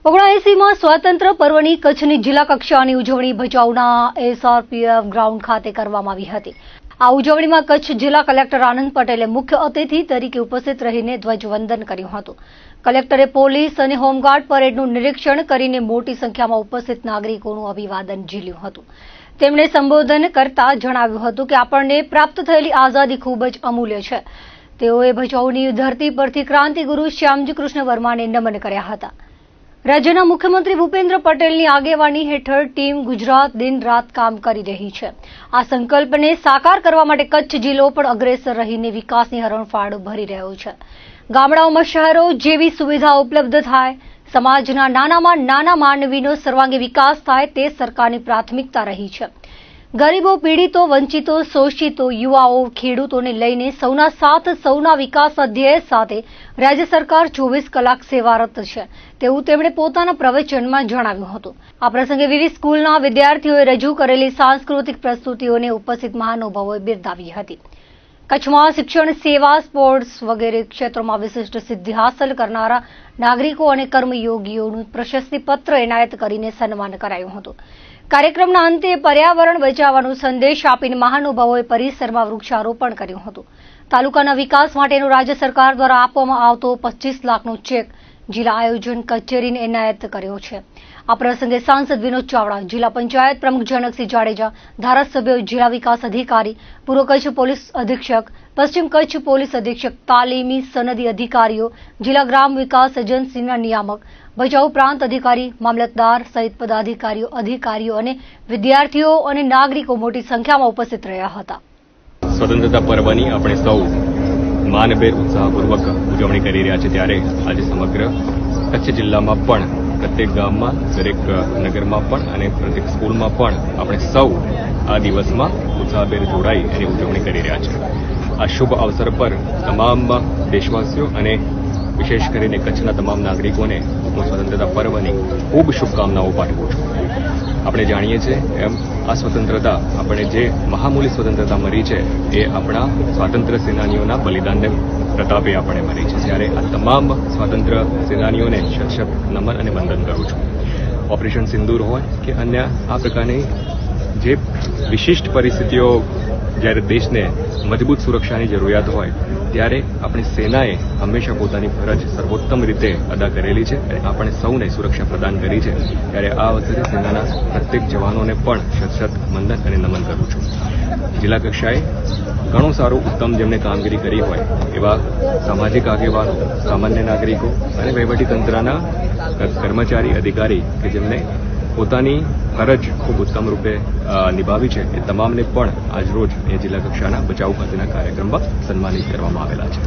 79માં સ્વાતંત્ર્ય પર્વની કચ્છની જિલ્લા કક્ષાની ઉજવણી ભચાઉના એસઆરપીએફ ગ્રાઉન્ડ ખાતે કરવામાં આવી હતી। આ ઉજવણીમાં કચ્છ જિલ્લા કલેક્ટર આનંદ પટેલે મુખ્ય અતિથિ તરીકે ઉપસ્થિત રહીને ધ્વજવંદન કર્યું હતું। કલેક્ટરે પોલીસ અને હોમગાર્ડ પરેડનું નિરીક્ષણ કરીને મોટી સંખ્યામાં ઉપસ્થિત નાગરિકોનું અભિવાદન ઝીલ્યું હતું। તેમણે સંબોધન કરતા જણાવ્યું હતું કે આપણને પ્રાપ્ત થયેલી આઝાદી ખૂબ જ અમૂલ્ય છે। તેઓએ ભચાઉની ધરતી પરથી ક્રાંતિગુરુ શ્યામજી કૃષ્ણ વર્માને નમન કર્યા હતા। રાજ્યના મુખ્યમંત્રી ભૂપેન્દ્ર પટેલની આગેવાની હેઠળ ટીમ ગુજરાત દિન રાત કામ કરી રહી છે। આ સંકલ્પને સાકાર કરવા માટે કચ્છ જિલ્લો પણ અગ્રેસર રહીને વિકાસની હરણફાળ ભરી રહ્યો છે। ગામડાઓમાં શહેરો જેવી સુવિધા ઉપલબ્ધ થાય, સમાજના નાનામાં નાના માનવીનો સર્વાંગી વિકાસ થાય તે સરકારની પ્રાથમિકતા રહી છે। ગરીબો, પીડિતો, વંચિતો, શોષિતો, યુવાઓ, ખેડૂતોને લઈને સૌના સાથ, સૌના વિકાસના ધ્યેય સાથે રાજ્ય સરકાર 24 કલાક સેવારત છે તેવું તેમણે પોતાના પ્રવચનમાં જણાવ્યું હતું। આ પ્રસંગે વિવિધ સ્કૂલના વિદ્યાર્થીઓએ રજૂ કરેલી સાંસ્કૃતિક પ્રસ્તુતિઓને ઉપસ્થિત મહાનુભાવોએ બિરદાવી હતી। કચ્છમાં શિક્ષણ, સેવા, સ્પોર્ટ્સ વગેરે ક્ષેત્રોમાં વિશિષ્ટ સિદ્ધિ હાંસલ કરનારા નાગરિકો અને કર્મયોગીઓનું પ્રશસ્તિપત્ર એનાયત કરીને સન્માન કરાયું હતું। કાર્યક્રમના અંતે પર્યાવરણ બચાવવાનો સંદેશ આપીને મહાનુભાવોએ પરિસરમાં વૃક્ષારોપણ કર્યું હતું। તાલુકાના વિકાસ માટેનો રાજ્ય સરકાર દ્વારા આપવામાં આવતો 25 લાખનો ચેક જિલ્લા આયોજન કચેરીને એનાયત કર્યો છે। આ પ્રસંગે સાંસદ વિનોદ ચાવડા, જિલ્લા પંચાયત પ્રમુખ જનકસિંહ જાડેજા, ધારાસભ્યો, જિલ્લા વિકાસ અધિકારી, પૂર્વ કચ્છ પોલીસ અધિક્ષક, પશ્ચિમ કચ્છ પોલીસ અધિક્ષક, તાલીમી સનદી અધિકારીઓ, જિલ્લા ગ્રામ વિકાસ એજન્સીના નિયામક, ભચાઉ પ્રાંત અધિકારી, મામલતદાર સહિત પદાધિકારીઓ, અધિકારીઓ અને વિદ્યાર્થીઓ અને નાગરિકો મોટી સંખ્યામાં ઉપસ્થિત રહ્યા હતા। સ્વતંત્રતા પર્વની આપણે સૌ માનભેર ઉત્સાહપૂર્વક ઉજવણી કરી રહ્યા છે ત્યારે આજે સમગ્ર કચ્છ જિલ્લામાં પણ પ્રત્યેક ગામમાં, દરેક નગરમાં પણ અને પ્રત્યેક સ્કૂલમાં પણ આપણે સૌ આ દિવસમાં ઉત્સાહભેર જોડાઈ એની ઉજવણી કરી રહ્યા છે। આ શુભ અવસર પર તમામ દેશવાસીઓ અને વિશેષ કરીને કચ્છના તમામ નાગરિકોને હું સ્વતંત્રતા પર્વની ખૂબ શુભકામનાઓ પાઠવું છું। આપણે જાણીએ છીએ એમ આ સ્વતંત્રતા આપણે જે મહામૂલી સ્વતંત્રતા મળી છે એ આપણા સ્વાતંત્ર્ય સેનાનીઓના બલિદાનને પ્રતાપે આપણે મળી છે। ત્યારે આ તમામ સ્વાતંત્ર્ય સેનાનીઓને શત નમન અને વંદન કરું છું। ઓપરેશન સિંદૂર હોય કે અન્ય આ પ્રકારની જે વિશિષ્ટ પરિસ્થિતિઓ જ્યારે દેશને મજબૂત સુરક્ષાની જરૂરિયાત હોય ત્યારે આપણી સેનાએ હંમેશા પોતાની ફરજ સર્વોત્તમ રીતે અદા કરેલી છે અને આપણે સૌને સુરક્ષા પ્રદાન કરી છે। ત્યારે આ અવસરે સેનાના પ્રત્યેક જવાનોને પણ શત વંદન અને નમન કરું છું। જિલ્લા કક્ષાએ ઘણું સારું ઉત્તમ જેમને કામગીરી કરી હોય એવા સામાજિક આગેવાનો, સામાન્ય નાગરિકો અને વહીવટીતંત્રના કર્મચારી, અધિકારી કે જેમને પોતાની ફરજ ખૂબ ઉત્તમ રૂપે નિભાવી છે એ તમામને પણ આજરોજ એ જિલ્લા કક્ષાના ભચાઉ ખાતેના કાર્યક્રમમાં સન્માનિત કરવામાં આવેલા છે।